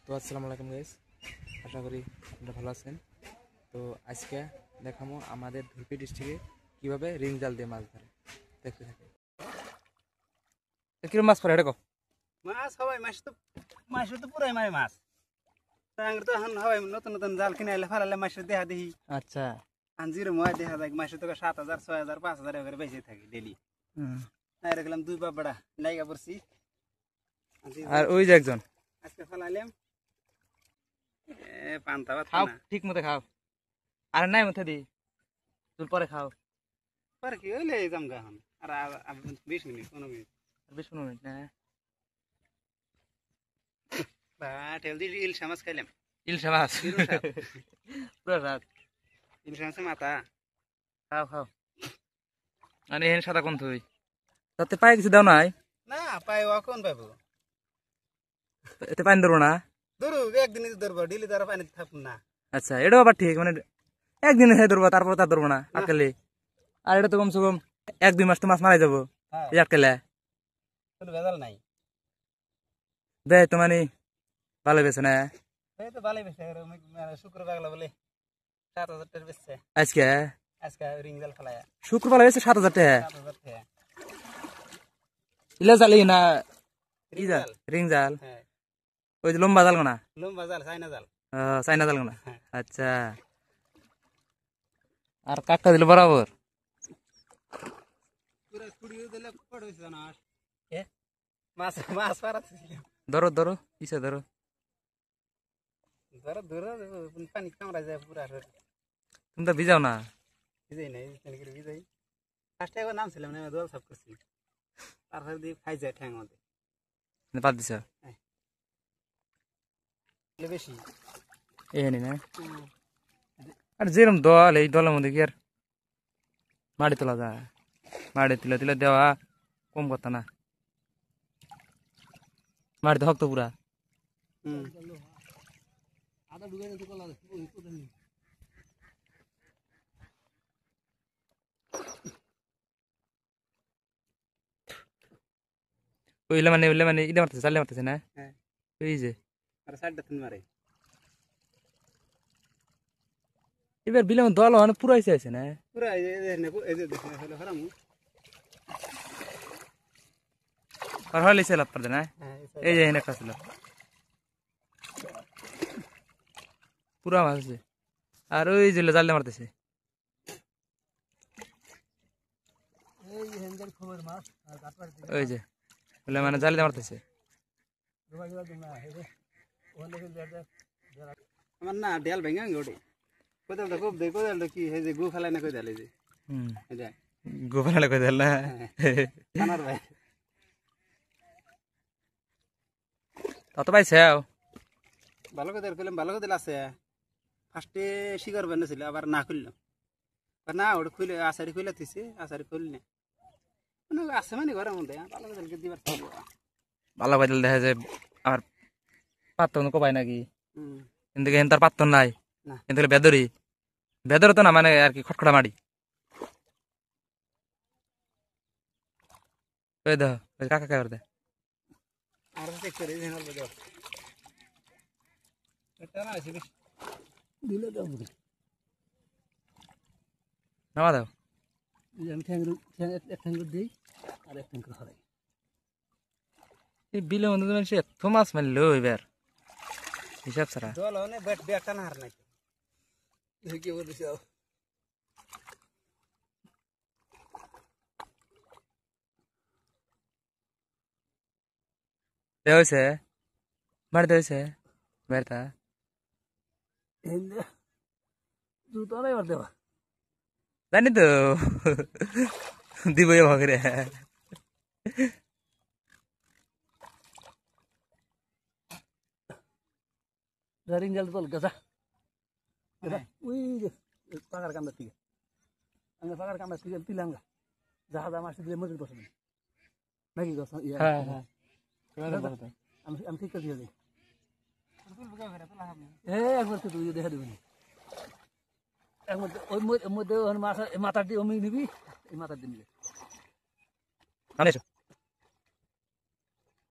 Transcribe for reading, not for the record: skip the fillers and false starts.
তো আসসালামু আলাইকুম গাইস, আশা করি আপনারা ভালো আছেন। তো আজকে দেখাবো আমাদের ধুলপি ডিস্ট্রিক্টে কিভাবে রিং জাল দিয়ে মাছ ধরে। দেখতে থাকি। কিরকম মাছ পড়ে দেখো। মাছ হওয়াই মাছ তো পুরাই মারে মাছ তাঙ্গর তো এখন হওয়াই নতুন নতুন জাল কিনে আইলে ফালালে মাছের দেহা দেখি। আচ্ছা, জিরো ময় দেখা যায় মাছের তো 7,000 6,000 5,000 করে বেঁচে থাকি ডেলি। না গেলাম দুই বাবড়া লাইগা পড়ছি। আর ওই যে একজন আজকে ফালাইলাম পান্তা ভাত খাও, না ঠিক মতো খাও। আর নাই মতো দি তুই পরে খাও। পরে কি হইলে জামগা এখন আর 20 মিনিট 15 মিনিট 20-15 মিনিট না। বা টেল দি ইলশা মাছ খাইলাম। ইলশা মাছ পুরো রাত ইলশা মাছের মাথা খাও খাও। মানে এখানে সাদা কোন তুই তাতে পায়ে কিছু দাও নাই না পাই ও কোন পাবো এতে পানি ধরবো না। ধরু একদিন ধরবো ডেলি ধরা পানি থাকুন না। আচ্ছা, এটাও আবার ঠিক, মানে একদিন ধরবো তারপর তার ধরবো না আটকালে। আর এটা তো কমসে কম 1-2 মাস তো মাছ মারাই যাবো এই আটকালে। কোনো ভেজাল নাই। দেয় তো মানে ভালো বেছে না এই তো ভালোই বেশি শুক্র বাগলা বলে 7,000 টাকা বেচছে আজকে। আজকে রিং জাল ফেলায়া শুক্রবার বেছে 7,000 টাকা। 7,000 টাকা ইলা জালি না রিং জাল, জাল। রিং জাল হ্যাঁ ওই যে লম্বা জাল না, লম্বা জাল চাইনা জাল। চাইনা জাল না। আচ্ছা, আর কাটটা দিল বরাবর। পুরো কুড়িও দিলে পড় হইছে না এ মাছ মাছ পারাছে ধরো ধরো ইসে ধরো। ধরো ধরো পানি কামড়া যায় পুরা তুমি তো ভিজাও না। ভিজাই নাই পানি করে ভিজাই ফার্স্ট একবার নাম ছিলাম না দোল সব করছি তারপর দিয়ে খাই যায় ঠ্যাং মধ্যে বাদ দিছ বেশি এখানে না। আর যেরকম দল, এই দলের মধ্যে কি আর মাটি তোলা যায়? মাটি তুলে তুলে দেওয়া কম কথা না, মাটি তো শক্ত পুরা। ওইলে মানে ইটা মারতেছে, চালে মারতেছে না। ওই যে আর সাইডটা তিন মারে এবার বিলে দল মানে পুরাইছে আছে না পুরা এই যে দেখেন হলো হারামু আর হলে সেলাপ পারবে না। এই যে এখানে একটা ছিল পুরা মাছ আছে। আর ওই যে জালে মারতেছে ওই যে বলে মানে জালে মারতেছে। আমার না ডেল ভেঙে গোটে কোদালটা খুব দেয় কোদালটা কি এই যে গু ফেলাই না কোদাল এই যে গোপাল কই দিল না কানার ভাই তত পাইছে ভালো কোদাল কইলাম ভালো কোদাল আছে ফার্স্টে শিকার বানাছিল আবার না খুললাম না ওটা খুলে আসারি খুলে দিছে আসারি খুললি না মানে আছে মানে ঘরের মধ্যে ভালো কোদালকে দিবার ভালো কোদাল দেখা যায় আর পাত্তন কোপায় নাকি কিন্তু এখানে তার পাত্তন নাই কিন্তু বেদরি বেদর তো না, মানে আর কি খটখটা মাটি। ওই দেখো ওই কাকা কে দে আর চেক করে দিন হল দাও এটা না আছে বেশ দিলে দাও নামা দাও। আমি এক ঠ্যাং দেই আর এক ঠ্যাং করে হরাই এই বিলে মধ্যে মানুষ এত মাছ মারলো এবার হিসাব ছাড়া। জল হনে বেট বেটা না হার নাই দেখি কি বলছিস হয়েছে বাড়িতে হয়েছে বেড়তা জুতো নাই মার দেবা জানি তো দিবই ভাগরে। রিং জাল তোল গেছা ওই যে পাকার কামড়া থেকে আমি পাকার কামড়া থেকে দিলাম গা যাহা যা মাছ দিলে মজুর বসে নাকি গছ আমি ঠিক করে দিয়ে দিই একবার তো তুই দেখা দিবি একবার ওই মধ্যে মাথা দিয়ে অমি নিবি এই মাথা দিয়ে নিবি।